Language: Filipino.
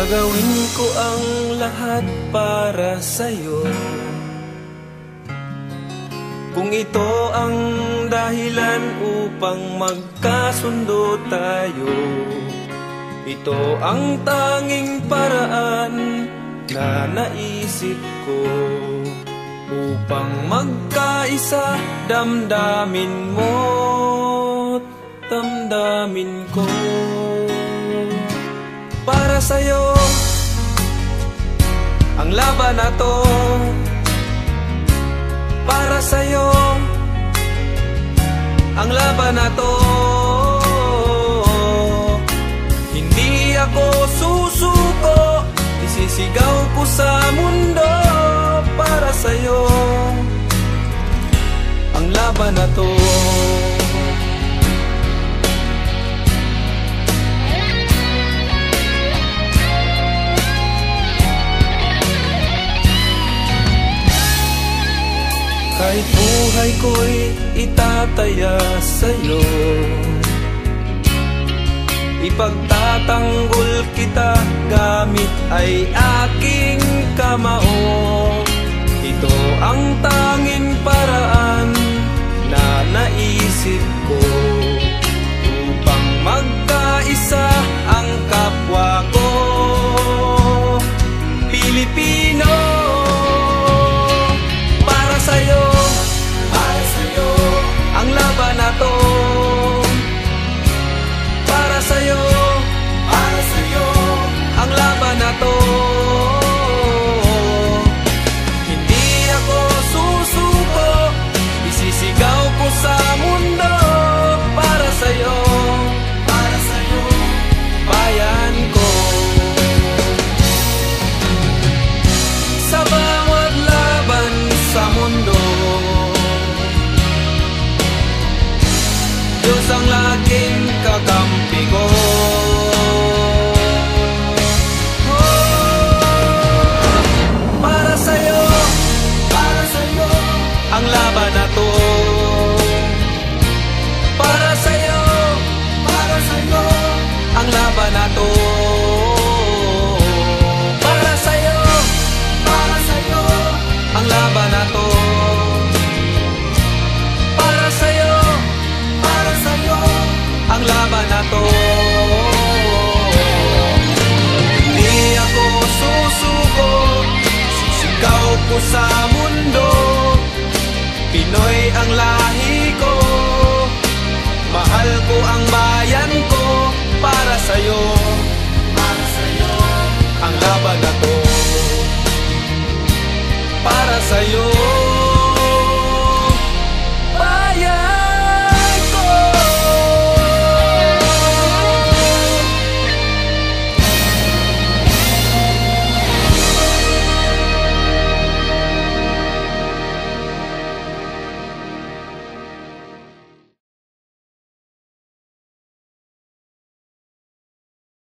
Gagawin ko ang lahat para sa'yo. Kung ito ang dahilan upang magkasundo tayo, ito ang tanging paraan na naisip ko upang magkaisa, damdamin mo't damdamin ko. Para sa'yo ang laban na to, para sa'yo ang laban na to. Hindi ako susuko, isisigaw ko sa mundo. Para sa'yo ang laban na to. Kahit buhay ko'y itataya sa'yo, ipagtatanggol kita gamit ay aking kamao. Ito ang tanging paraan na naisip ko upang magkaisa ang kapwa ko Pilipino. Para sa'yo ang laban na to. Para sa'yo ang laban na to. Hindi ako susuko, isisigaw ko sa mundo. Para sa'yo bayan ko. Sa bawat laban sa mundo, Diyos ang laging kakampi ko. Para sa'yo ang laban na to. Para sa'yo ang laban na to. Para sa'yo ang laban na to. Para sa'yo ang laban na to. Hindi ako susuko, sisigaw ko sa mundo. Pinoy ang lahi ko, mahal ko ang bayan ko. Para sa'yo ang laban na to. Para sa'yo